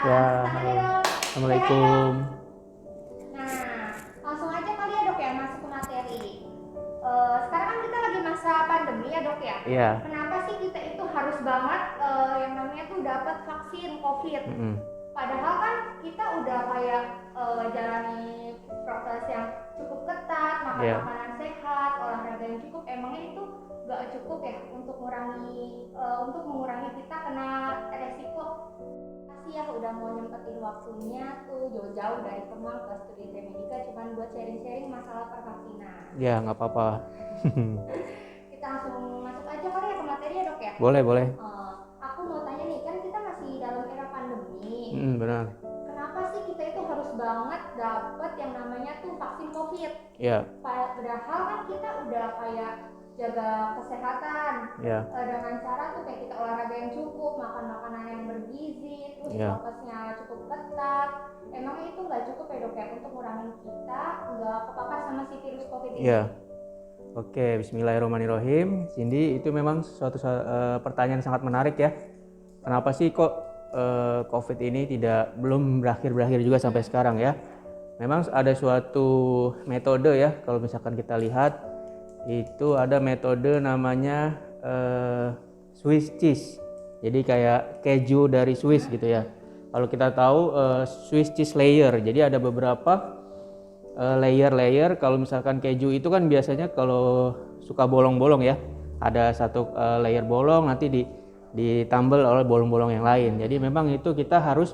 Ya, halo. Assalamualaikum. Nah, langsung aja kali ya dok ya masuk ke materi. Sekarang kan kita lagi masa pandemi ya dok ya. Iya. Kenapa sih kita itu harus banget yang namanya tuh dapat vaksin COVID? Padahal kan kita udah kayak jalani prokes yang cukup ketat, makan makanan sehat, olahraga yang cukup. Emangnya itu gak cukup ya untuk mengurangi kita kena resiko? Ya udah mau nyempetin waktunya tuh jauh-jauh dari Kemang ke studi Medika cuman buat sharing-sharing masalah pervaksinan. Ya nggak apa-apa. Kita langsung masuk aja kali ya ke materi ya dok ya. Boleh. Aku mau tanya nih, kan kita masih dalam era pandemi. Benar. Kenapa sih kita itu harus banget dapet yang namanya tuh vaksin COVID? Iya. Padahal kan kita udah kayak jaga kesehatan dengan cara tuh kayak kita olahraga yang cukup, makan makanan yang bergizi, terus prokesnya cukup ketat. Emangnya itu nggak cukup ya dok ya untuk ngurangin kita nggak kepapar sama si virus COVID ini? Iya. Oke, Bismillahirrahmanirrahim. Cindy, itu memang suatu pertanyaan sangat menarik ya. Kenapa sih kok COVID ini belum berakhir juga sampai sekarang ya? Memang ada suatu metode ya, kalau misalkan kita lihat itu ada metode namanya Swiss cheese. Jadi kayak keju dari Swiss gitu ya. Kalau kita tahu Swiss cheese layer. Jadi ada beberapa layer. Kalau misalkan keju itu kan biasanya kalau suka bolong-bolong ya. Ada satu layer bolong nanti ditambal oleh bolong-bolong yang lain. Jadi memang itu kita harus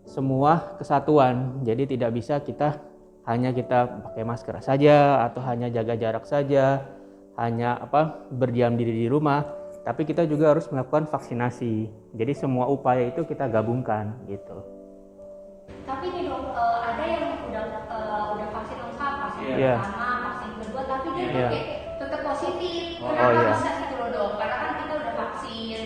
semua kesatuan. Jadi tidak bisa hanya kita pakai masker saja atau hanya jaga jarak saja, hanya berdiam diri di rumah, tapi kita juga harus melakukan vaksinasi. Jadi semua upaya itu kita gabungkan gitu. Tapi nih dok, ada yang udah vaksin lengkap, vaksin pertama, vaksin kedua, tapi dia tetap positif. Kenapa bisa gitu loh dok? Karena kan kita udah vaksin.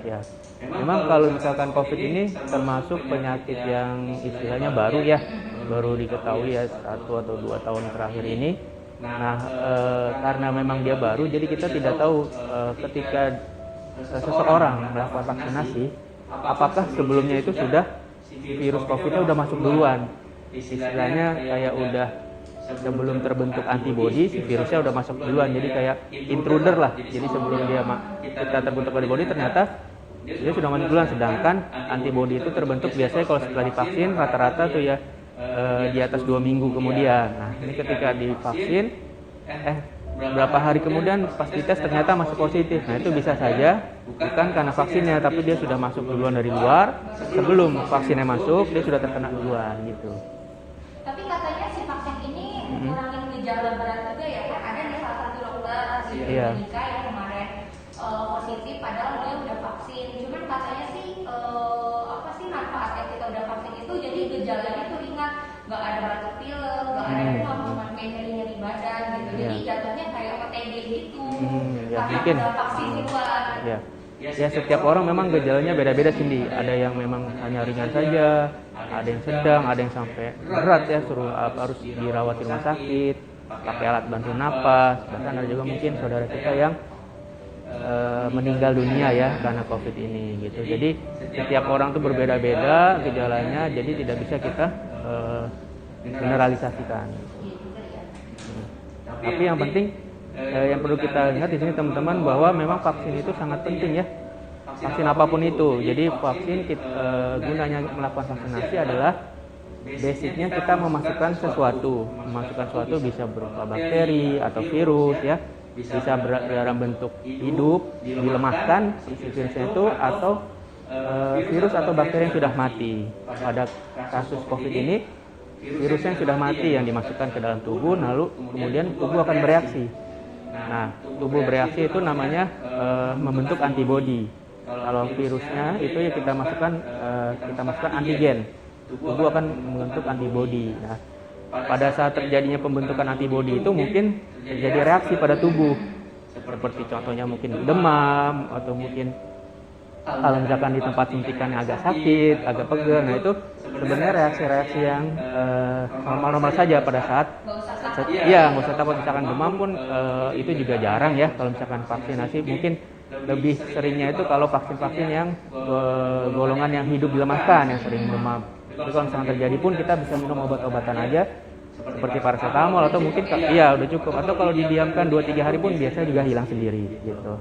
Ya. Memang kalau misalkan COVID ini termasuk penyakit yang istilahnya baru ya, baru diketahui ya 1 atau 2 tahun terakhir ini. Nah, karena memang dia baru, jadi kita tidak tahu ketika seseorang melakukan vaksinasi, apakah sebelumnya itu virus COVID-nya udah masuk duluan. Istilahnya kayak udah sebelum terbentuk antibodi, si virusnya udah masuk duluan. Jadi kayak intruder lah. Jadi sebelum kita terbentuk antibodi, ternyata dia sudah masuk duluan. Sedangkan antibodi itu terbentuk biasanya kalau setelah divaksin rata-rata tuh ya di atas 2 minggu kemudian. Nah, ini ketika divaksin berapa hari kemudian pas dites ternyata masuk positif. Nah, itu bisa saja bukan karena vaksinnya, tapi dia sudah masuk duluan dari luar. Sebelum vaksinnya masuk, dia sudah terkena duluan gitu. Tapi katanya si vaksin ini ngurangin gejala berat juga ya kan? Ada nih salah satu dokter di Amerika yang kemarin positif padahal dia udah vaksin. Cuman katanya sih manfaatnya kita udah vaksin itu jadi badan demam, cuma kayak nyeri-nyeri badan gitu. Jadi jatuhnya kayak OTG gitu. Ya Karena mungkin. ada vaksin duluan. Ya setiap orang memang gejalanya beda-beda Cindy. Ada yang memang hanya ringan saja, ada yang sedang, ada yang sampai berat ya, harus dirawat di rumah sakit, pakai alat bantu napas. Bahkan ada juga mungkin saudara kita yang meninggal dunia ya karena COVID ini gitu. Jadi setiap orang tuh berbeda-beda gejalanya, jadi tidak bisa kita generalisasikan. Tapi yang penting yang perlu kita ingat di sini teman-teman bahwa memang vaksin itu sangat penting ya. Vaksin apapun itu. Jadi vaksin gunanya melakukan vaksinasi adalah basicnya kita memasukkan sesuatu bisa berupa bakteri atau virus ya, bisa dalam bentuk hidup dilemahkan virusnya itu, atau virus atau bakteri yang sudah mati. Pada kasus COVID ini virusnya yang sudah mati yang dimasukkan ke dalam tubuh, lalu kemudian tubuh akan bereaksi. Nah, tubuh bereaksi itu namanya membentuk antibodi. Kalau virusnya itu ya kita masukkan antigen, tubuh akan membentuk antibodi. Nah, pada saat terjadinya pembentukan antibodi itu mungkin terjadi reaksi pada tubuh, seperti contohnya mungkin demam, atau mungkin kalau misalkan di tempat suntikannya agak sakit, agak pegel. Nah itu sebenarnya reaksi-reaksi yang normal-normal saja pada saat nggak usah takut. Misalkan demam pun itu juga jarang ya. Kalau misalkan vaksinasi mungkin lebih seringnya itu kalau vaksin-vaksin yang golongan yang hidup dilemahkan, yang sering demam. Jadi kalau misalkan terjadi pun kita bisa minum obat-obatan aja seperti paracetamol, atau mungkin udah cukup, atau kalau didiamkan 2-3 hari pun biasanya juga hilang sendiri gitu.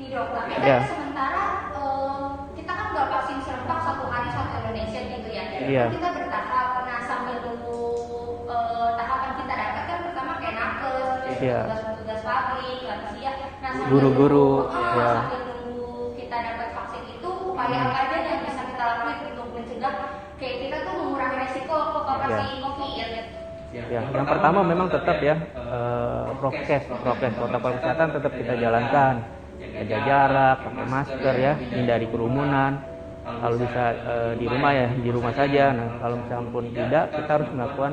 Nih dok, tapi kan sementara kita kan nggak vaksin serentak satu hari satu Indonesia gitu ya. Kita bertahap. Nah sambil nunggu tahapan kita dapat kan pertama kayak nakes, tugas pabrik, lansia. Nah guru-guru. Sambil nunggu kita dapat vaksin itu, upaya apa aja yang bisa kita lakuin untuk mencegah kayak kita tuh mengurangi resiko propagasi COVID ya? Ya, yang pertama memang tetap ya prokes protokol kesehatan tetap kita jalankan. Jaga jarak, pakai masker ya, hindari kerumunan. Kalau bisa di rumah saja. Nah, kalau misalnya pun tidak, kita harus melakukan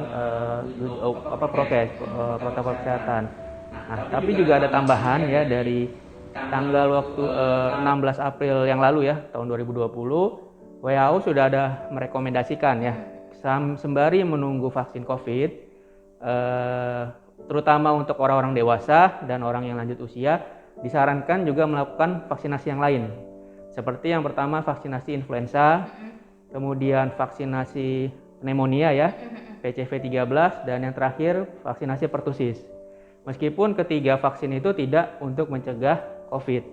prokes protokol kesehatan. Nah, tapi juga ada tambahan ya dari tanggal waktu 16 April yang lalu ya, tahun 2020, WHO sudah ada merekomendasikan ya, sembari menunggu vaksin COVID, terutama untuk orang-orang dewasa dan orang yang lanjut usia, disarankan juga melakukan vaksinasi yang lain. Seperti yang pertama vaksinasi influenza, kemudian vaksinasi pneumonia ya, PCV 13, dan yang terakhir vaksinasi pertusis. Meskipun ketiga vaksin itu tidak untuk mencegah COVID.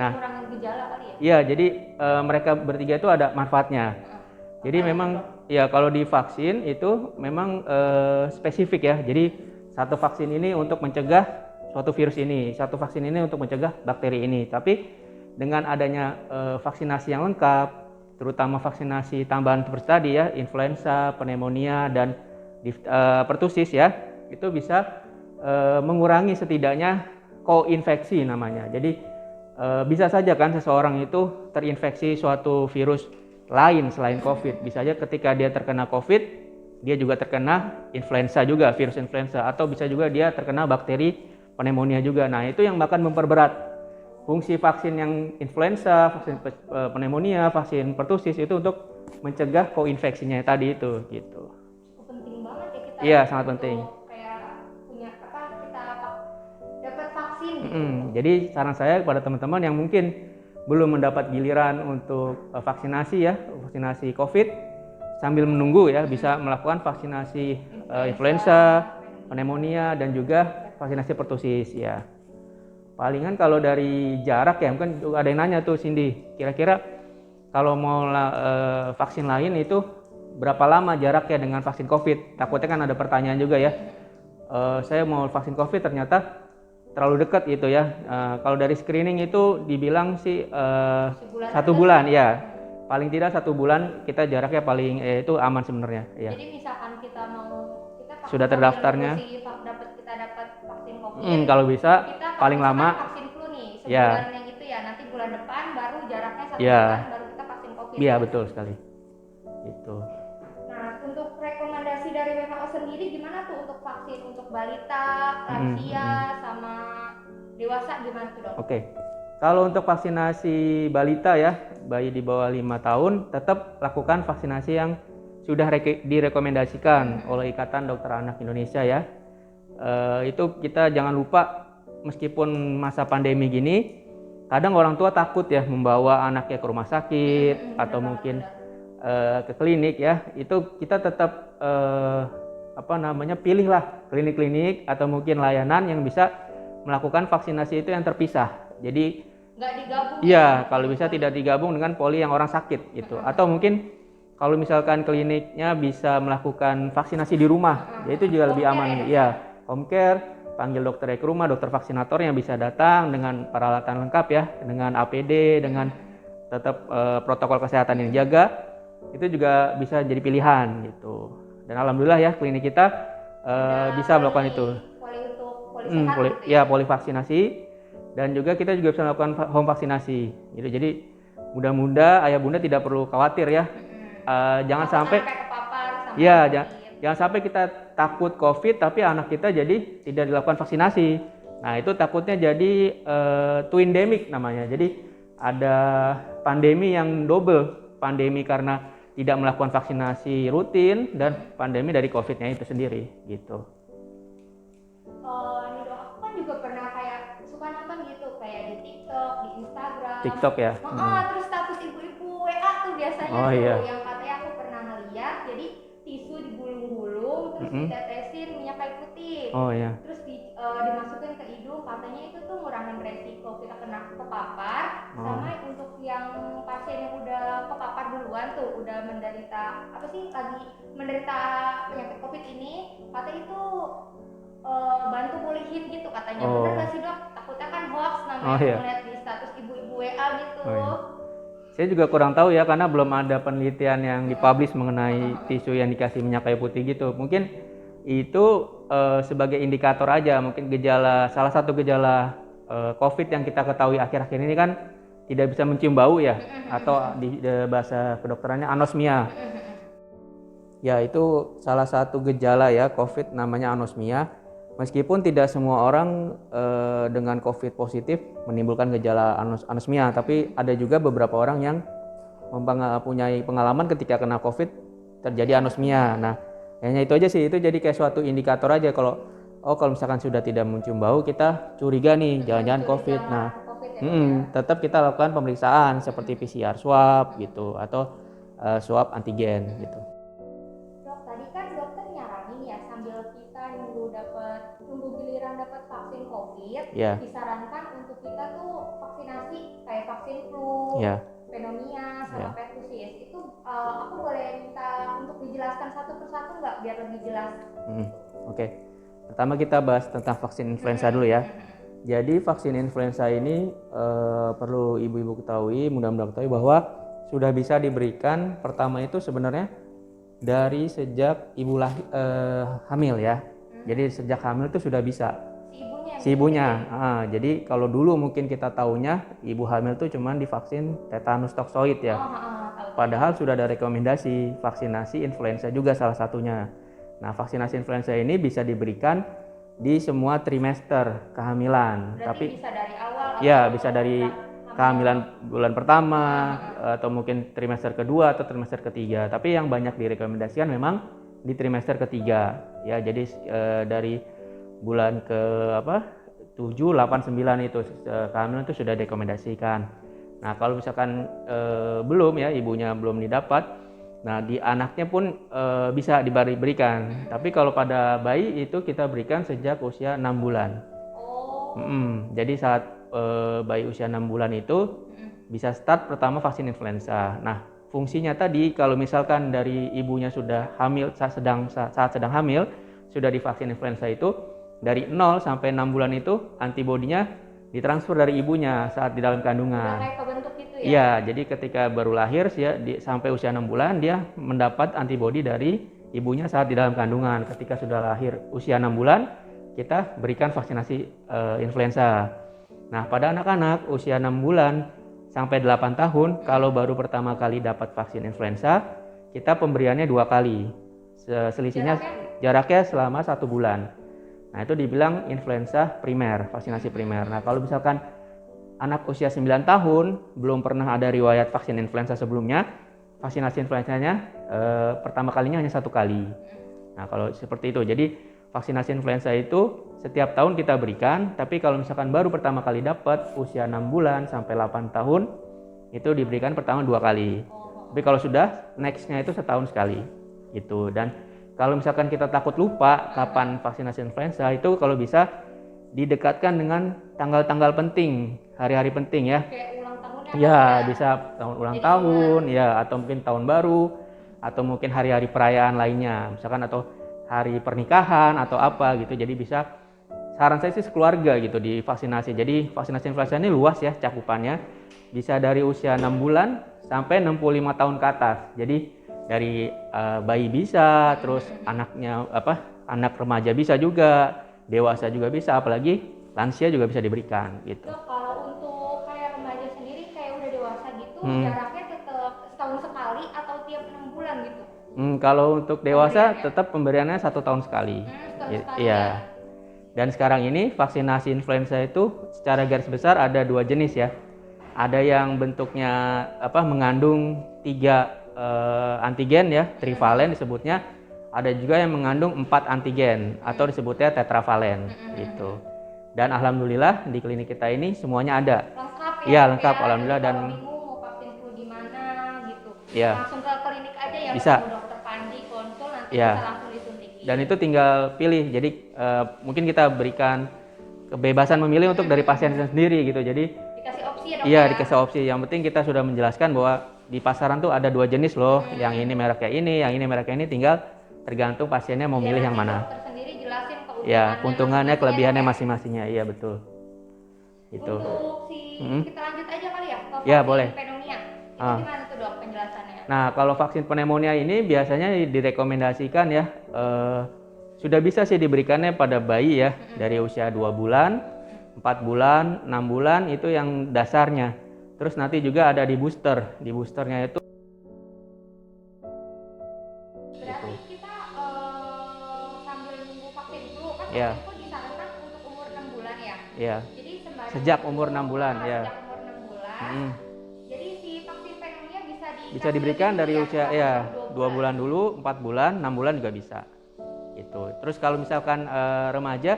Nah, kurang gejala kali ya? Iya, jadi mereka bertiga itu ada manfaatnya. Jadi memang ya kalau divaksin itu memang spesifik ya. Jadi satu vaksin ini untuk mencegah suatu virus ini, satu vaksin ini untuk mencegah bakteri ini. Tapi dengan adanya vaksinasi yang lengkap, terutama vaksinasi tambahan seperti tadi ya, influenza, pneumonia, dan pertusis ya, itu bisa mengurangi setidaknya koinfeksi namanya. Jadi bisa saja kan seseorang itu terinfeksi suatu virus lain selain COVID. Bisa aja ketika dia terkena COVID, dia juga terkena influenza juga, virus influenza, atau bisa juga dia terkena bakteri pneumonia juga. Nah, itu yang akan memperberat fungsi vaksin yang influenza, vaksin pneumonia, vaksin pertusis itu untuk mencegah koinfeksinya tadi itu gitu. Penting banget ya kita. Iya, sangat penting. Kayak punya kita dapat vaksin gitu. Jadi saran saya kepada teman-teman yang mungkin belum mendapat giliran untuk vaksinasi COVID, sambil menunggu ya bisa melakukan vaksinasi influenza, pneumonia, dan juga vaksinasi pertusis ya. Palingan kalau dari jarak ya, mungkin ada yang nanya tuh Cindy, kira-kira kalau mau vaksin lain itu berapa lama jaraknya dengan vaksin COVID? Takutnya kan ada pertanyaan juga ya. Saya mau vaksin COVID ternyata terlalu dekat gitu ya. Kalau dari screening itu dibilang sih 1 bulan ya. Paling tidak 1 bulan kita jaraknya paling itu aman sebenarnya ya. Jadi misalkan kita sudah terdaftarnya, kita dapat vaksin COVID. Kalau bisa kita paling lama vaksin flu nih sebulan yang itu ya, nanti bulan depan baru jaraknya 1 bulan baru kita vaksin COVID. Iya betul sekali. Gitu. Nah, untuk rekomendasi dari WHO sendiri gimana tuh untuk vaksin untuk balita, lansia, sama dewasa gimana tuh dok? Oke. Kalau untuk vaksinasi balita ya, bayi di bawah 5 tahun, tetap lakukan vaksinasi yang sudah direkomendasikan oleh Ikatan Dokter Anak Indonesia ya. Itu kita jangan lupa, meskipun masa pandemi gini, kadang orang tua takut ya membawa anaknya ke rumah sakit atau mungkin ke klinik ya. Itu kita tetap pilihlah klinik-klinik atau mungkin layanan yang bisa melakukan vaksinasi itu yang terpisah. Jadi nggak digabung? iya, kalau bisa tidak digabung dengan poli yang orang sakit gitu. Atau mungkin kalau misalkan kliniknya bisa melakukan vaksinasi di rumah, ya itu juga lebih aman. Ya, home care, panggil dokternya ke rumah, dokter vaksinator yang bisa datang dengan peralatan lengkap ya, dengan APD, dengan tetap protokol kesehatan yang dijaga, itu juga bisa jadi pilihan gitu. Dan alhamdulillah ya klinik kita bisa melakukan itu. Poli sehat gitu ya? Poli vaksinasi. Dan juga kita juga bisa melakukan home vaksinasi gitu. Jadi mudah-mudahan ayah bunda tidak perlu khawatir ya. Jangan sampai kepapar sama jangan sampai kita takut COVID tapi anak kita jadi tidak dilakukan vaksinasi. Nah, itu takutnya jadi twindemic namanya. Jadi ada pandemi yang double, pandemi karena tidak melakukan vaksinasi rutin dan pandemi dari COVID-nya itu sendiri gitu. Nih dok, aku kan juga pernah kayak suka nonton gitu kayak di TikTok, di Instagram. TikTok ya. Terus status ibu-ibu WA tuh biasanya yang katanya aku pernah ngeliat, jadi tisu digulung-gulung terus ditetesin minyak kayu putih. Terus dimasukin ke hidung, katanya itu tuh ngurangin resiko kita kena kepapar. Sama untuk yang pasien yang udah kepapar duluan tuh, udah menderita lagi menderita penyakit COVID ini, katanya itu bantu pulihin gitu katanya. Bener gak sih dok? Takutnya kan hoax namanya ngeliat di status ibu-ibu WA gitu. Saya juga kurang tahu ya karena belum ada penelitian yang dipublish mengenai tisu yang dikasih minyak kayu putih gitu. Mungkin itu sebagai indikator aja, mungkin salah satu gejala COVID yang kita ketahui akhir-akhir ini kan tidak bisa mencium bau ya, atau di bahasa kedokterannya anosmia. Ya, itu salah satu gejala ya COVID namanya anosmia. Meskipun tidak semua orang dengan COVID positif menimbulkan gejala anosmia, tapi ada juga beberapa orang yang mempunyai pengalaman ketika kena COVID terjadi anosmia. Nah, kayaknya itu aja sih, itu jadi kayak suatu indikator aja kalau misalkan sudah tidak mencium bau, kita curiga nih jangan-jangan COVID. Nah, tetap kita lakukan pemeriksaan seperti PCR swab gitu atau swab antigen gitu. Vaksin COVID, disarankan untuk kita tuh vaksinasi kayak vaksin flu, pneumonia, sama pertussis. Itu aku boleh minta untuk dijelaskan satu persatu nggak biar lebih jelas? Oke. Pertama kita bahas tentang vaksin influenza dulu ya. Jadi vaksin influenza ini perlu ibu-ibu ketahui, mudah-mudahan ketahui bahwa sudah bisa diberikan pertama itu sebenarnya dari sejak ibu hamil ya. Jadi sejak hamil itu sudah bisa. Si ibunya. Jadi kalau dulu mungkin kita taunya ibu hamil itu cuma divaksin tetanus toksoid ya. Padahal sudah ada rekomendasi vaksinasi influenza juga salah satunya. Nah, vaksinasi influenza ini bisa diberikan di semua trimester kehamilan. Berarti tapi bisa dari awal? Ya, bisa dari kehamilan bulan pertama atau mungkin trimester kedua atau trimester ketiga. Tapi yang banyak direkomendasikan memang di trimester ketiga. Ya, jadi dari bulan ke 7, 8, 9 itu kehamilan itu sudah direkomendasikan. Nah, kalau misalkan belum ya, ibunya belum didapat, nah di anaknya pun bisa diberikan. Tapi kalau pada bayi itu kita berikan sejak usia 6 bulan. Jadi saat bayi usia 6 bulan itu bisa start pertama vaksin influenza. Nah, fungsinya tadi kalau misalkan dari ibunya sudah hamil saat sedang hamil sudah divaksin influenza itu, dari 0 sampai 6 bulan itu antibodinya ditransfer dari ibunya saat di dalam kandungan. Udah kayak kebentuk gitu ya? Iya, jadi ketika baru lahir sampai usia 6 bulan dia mendapat antibodi dari ibunya saat di dalam kandungan. Ketika sudah lahir usia 6 bulan, kita berikan vaksinasi influenza. Nah, pada anak-anak usia 6 bulan sampai 8 tahun, kalau baru pertama kali dapat vaksin influenza, kita pemberiannya 2 kali. Selisihnya jaraknya selama 1 bulan. Nah itu dibilang influenza primer, vaksinasi primer. Nah kalau misalkan anak usia 9 tahun belum pernah ada riwayat vaksin influenza sebelumnya, vaksinasi influenzanya pertama kalinya hanya 1 kali. Nah kalau seperti itu, jadi vaksinasi influenza itu setiap tahun kita berikan, tapi kalau misalkan baru pertama kali dapat usia 6 bulan sampai 8 tahun itu diberikan pertama 2 kali. Tapi kalau sudah nextnya itu setahun sekali gitu. Dan kalau misalkan kita takut lupa kapan vaksinasi influenza, itu kalau bisa didekatkan dengan tanggal-tanggal penting, hari-hari penting ya. Kayak ulang tahunnya Ya, ada. bisa tahun ulang tahun ya, atau mungkin tahun baru, atau mungkin hari-hari perayaan lainnya, misalkan atau hari pernikahan atau apa gitu. Jadi bisa, saran saya sih sekeluarga gitu divaksinasi. Jadi vaksinasi influenza ini luas ya cakupannya, bisa dari usia 6 bulan sampai 65 tahun ke atas. Jadi dari bayi bisa, terus anak remaja bisa juga, dewasa juga bisa, apalagi lansia juga bisa diberikan gitu. Dok, kalau untuk kayak remaja sendiri kayak udah dewasa gitu, jaraknya tetap setahun sekali atau tiap 6 bulan gitu? Kalau untuk dewasa tetap pemberiannya 1 tahun sekali. Setahun sekali Iya. ya. Dan sekarang ini vaksinasi influenza itu secara garis besar ada 2 jenis ya. Ada yang bentuknya mengandung 3 antigen ya, trivalen disebutnya. Ada juga yang mengandung 4 antigen atau disebutnya tetravalen gitu. Dan alhamdulillah di klinik kita ini semuanya ada. Lengkap ya? Iya, lengkap alhamdulillah. Jadi Dan kalau bingung mau vaksin flu di mana gitu, Iya. langsung ke klinik aja ya, Bisa. ketemu dokter Pandi, konsul, nanti Iya. bisa langsung disuntikin. Dan itu tinggal pilih. Jadi mungkin kita berikan kebebasan memilih untuk dari pasien sendiri gitu. Jadi Dikasih opsi ya dok iya, ya? dikasih opsi. Yang penting kita sudah menjelaskan bahwa di pasaran tuh ada 2 jenis loh. Yang ini mereknya ini, yang ini mereknya ini, tinggal tergantung pasiennya mau milih yang mana. Dokter sendiri jelasin keuntungannya, Ya, keuntungannya, kelebihannya ya. masing-masingnya. Iya, betul. Itu. Untuk kita lanjut aja kali ya ke Ya, vaksin boleh. pneumonia. Itu gimana tuh dok penjelasannya? Nah, kalau vaksin pneumonia ini biasanya direkomendasikan ya, sudah bisa sih diberikannya pada bayi ya, dari usia 2 bulan, 4 bulan, 6 bulan, itu yang dasarnya. Terus nanti juga ada di booster. Di boosternya itu Berarti kita sambil nunggu vaksin dulu kan, Ya. vaksin itu disarankan untuk umur 6 bulan ya. ya, Jadi sembari sejak umur 6 bulan ya. Sejak umur 6 bulan. Jadi si vaksin pneumonia bisa Diberikan dari usia ya 2 2 bulan dulu, 4 bulan, 6 bulan juga bisa. Gitu. Terus kalau misalkan remaja,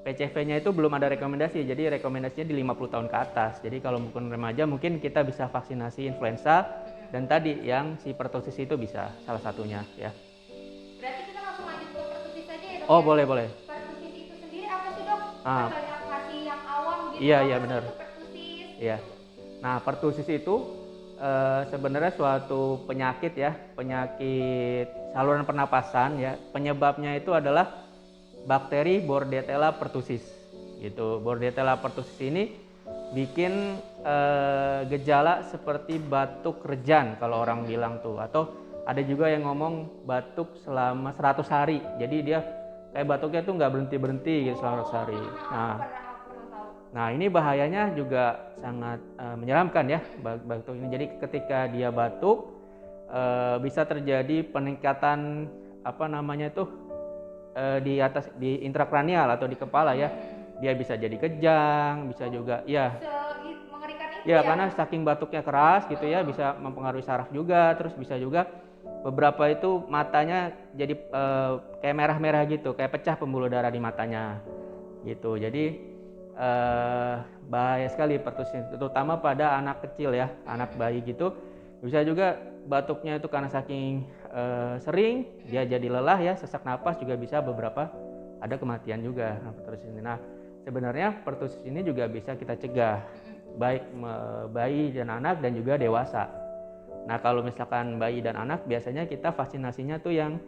PCV-nya itu belum ada rekomendasi. Jadi rekomendasinya di 50 tahun ke atas. Jadi kalau bukan remaja mungkin kita bisa vaksinasi influenza, dan tadi yang si pertusis itu bisa salah satunya ya. Berarti kita langsung lanjut ke pertusis aja ya dok? Oh, ya? boleh. Pertusis itu sendiri apa sih dok? Ah. Banyak ngasih yang awam gitu. Iya, apa sih benar. itu pertusis? Iya. Nah, pertusis itu sebenarnya suatu penyakit ya, penyakit saluran pernapasan ya. Penyebabnya itu adalah bakteri Bordetella pertussis. Gitu. Bordetella pertussis ini bikin gejala seperti batuk rejan kalau orang bilang tuh, atau ada juga yang ngomong batuk selama 100 hari. Jadi dia kayak batuknya tuh nggak berhenti gitu selama 100 hari. Nah, ini bahayanya juga sangat menyeramkan ya batuk ini. Jadi ketika dia batuk bisa terjadi peningkatan di intrakranial atau di kepala ya. Dia bisa jadi kejang, bisa juga Mengerikan itu ya karena saking batuknya keras gitu ya, bisa mempengaruhi saraf juga. Terus bisa juga beberapa itu matanya jadi kayak merah-merah gitu, kayak pecah pembuluh darah di matanya gitu. Jadi bahaya sekali pertussis, terutama pada anak kecil ya, anak bayi gitu. Bisa juga batuknya itu karena saking sering dia jadi lelah ya, sesak napas juga bisa, beberapa ada kematian juga pertussis ini. Nah, sebenarnya pertussis ini juga bisa kita cegah, baik bayi dan anak dan juga dewasa. Nah, kalau misalkan bayi dan anak biasanya kita vaksinasinya tuh yang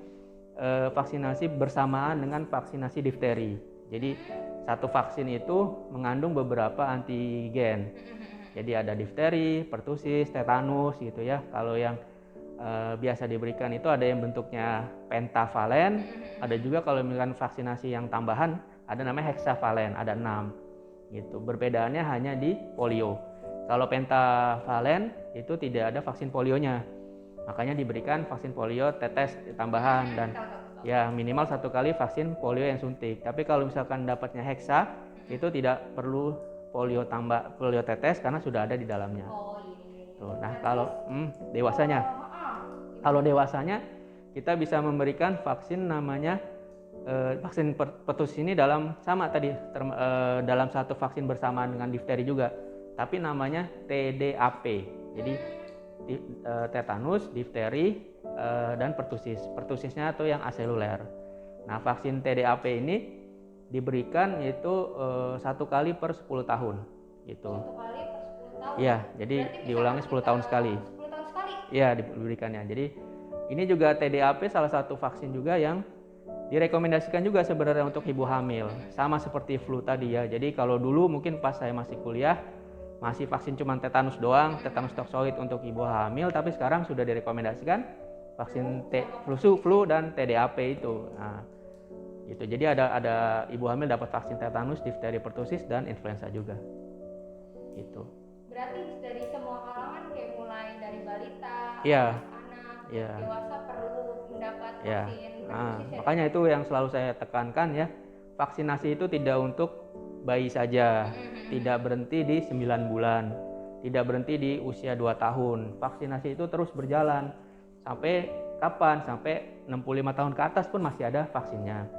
vaksinasi bersamaan dengan vaksinasi difteri. Jadi satu vaksin itu mengandung beberapa antigen. Jadi ada difteri, pertusis, tetanus gitu ya. Kalau yang biasa diberikan itu ada yang bentuknya pentavalen, ada juga kalau misalkan vaksinasi yang tambahan ada namanya hexavalen, ada 6 gitu. Perbedaannya hanya di polio. Kalau pentavalen itu tidak ada vaksin polionya, makanya diberikan vaksin polio tetes tambahan. Dan Ya minimal 1 kali vaksin polio yang suntik. Tapi kalau misalkan dapatnya heksa, itu tidak perlu polio tetes karena sudah ada di dalamnya. Oh iya. Tuh. Nah kalau dewasanya, kalau dewasanya kita bisa memberikan vaksin namanya vaksin pertussis ini dalam sama tadi dalam satu vaksin bersamaan dengan difteri juga, tapi namanya TDAP. Jadi tetanus, difteri, dan pertussis. Pertussisnya itu yang aseluler. Nah, vaksin TDAP ini diberikan itu 1 kali per 10 tahun gitu. 1 kali per 10 tahun. Iya, jadi diulangi 10 tahun sekali. 10 tahun sekali. Iya, diberikannya. Jadi ini juga TDAP salah satu vaksin juga yang direkomendasikan juga sebenarnya untuk ibu hamil. Sama seperti flu tadi ya. Jadi kalau dulu mungkin pas saya masih kuliah masih vaksin cuma tetanus doang, tetanus toksoid untuk ibu hamil, tapi sekarang sudah direkomendasikan vaksin flu dan TDAP itu. Nah, gitu. Jadi ada ibu hamil dapat vaksin tetanus, difteri, pertussis dan influenza juga. Gitu. Berarti dari semua kalangan kayak mulai dari balita, Iya. anak, Iya. dewasa perlu mendapat Ya. vaksin Nah, pertussis. makanya itu yang selalu saya tekankan ya. Vaksinasi itu tidak untuk bayi saja. Tidak berhenti di 9 bulan. Tidak berhenti di usia 2 tahun. Vaksinasi itu terus berjalan. Sampai kapan? Sampai 65 tahun ke atas pun masih ada vaksinnya.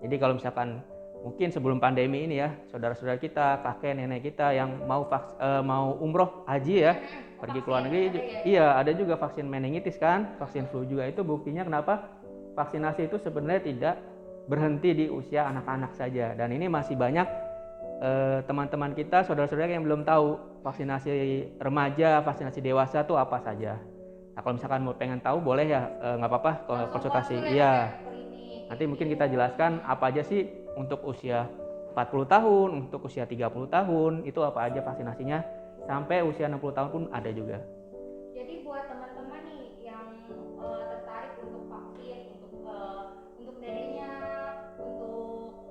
Jadi kalau misalkan mungkin sebelum pandemi ini ya, saudara-saudara kita, kakek nenek kita yang mau umroh haji ya, pergi ke luar negeri, iya ada juga vaksin meningitis kan, vaksin flu juga. Itu buktinya kenapa vaksinasi itu sebenarnya tidak berhenti di usia anak-anak saja. Dan ini masih banyak teman-teman kita, saudara-saudara yang belum tahu vaksinasi remaja, vaksinasi dewasa itu apa saja. Nah kalau misalkan mau pengen tahu boleh ya, nggak apa-apa kalau konsultasi. Iya. Nanti mungkin kita jelaskan apa aja sih untuk usia 40 tahun, untuk usia 30 tahun, itu apa aja vaksinasinya, sampai usia 60 tahun pun ada juga. Jadi buat teman-teman nih yang tertarik untuk vaksin, untuk dedenya, untuk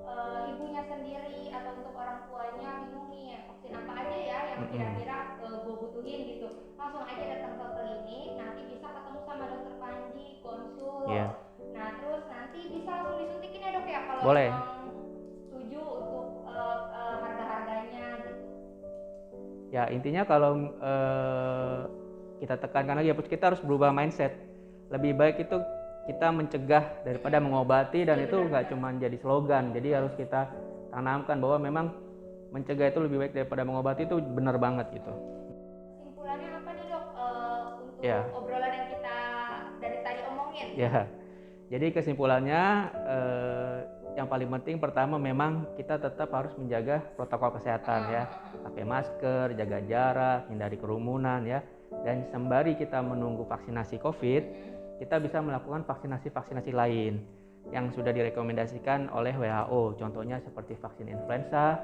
ibunya sendiri atau untuk orang tuanya bingung nih vaksin apa aja ya yang kira-kira gue butuhin gitu, langsung aja datang ke klinik, nanti bisa ketemu sama dokter Panji, konsul. Yeah. Nah terus nanti bisa langsung disuntikin ya dok ya kalau boleh. Setuju untuk harga-harganya gitu. Ya intinya kalau kita tekankan lagi ya, kita harus berubah mindset. Lebih baik itu kita mencegah daripada mengobati, dan itu nggak cuma jadi slogan. Jadi harus kita tanamkan bahwa memang mencegah itu lebih baik daripada mengobati, itu benar banget gitu. Kesimpulannya apa nih dok untuk Ya. obrolan yang kita dari tadi omongin? Ya, jadi kesimpulannya yang paling penting pertama memang kita tetap harus menjaga protokol kesehatan ya, pakai masker, jaga jarak, hindari kerumunan ya, dan sembari kita menunggu vaksinasi COVID, kita bisa melakukan vaksinasi lain yang sudah direkomendasikan oleh WHO, contohnya seperti vaksin influenza,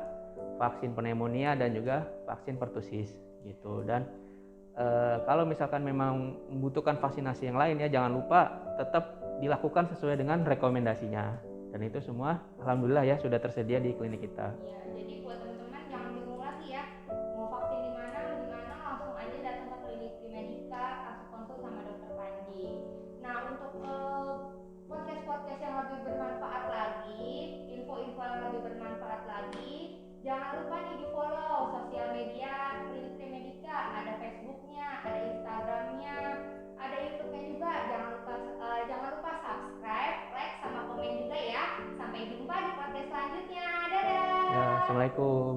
vaksin pneumonia, dan juga vaksin pertussis gitu. Dan kalau misalkan memang membutuhkan vaksinasi yang lain ya, jangan lupa tetap dilakukan sesuai dengan rekomendasinya. Dan itu semua alhamdulillah ya sudah tersedia di klinik kita. Ya, jadi buat teman-teman jangan bingung lagi ya, mau vaksin di mana langsung aja datang ke klinik Trimedica atau konsul sama dokter Panji. Nah untuk podcast yang lebih bermanfaat lagi, info-info yang lebih bermanfaat lagi, jangan lupa nih di follow sosial media klinik Trimedica, ada Facebooknya, ada Instagramnya, ada YouTube-nya juga. Jangan lupa subscribe, like, sama komen juga ya. Sampai jumpa di podcast selanjutnya. Dadah. Ya, assalamualaikum.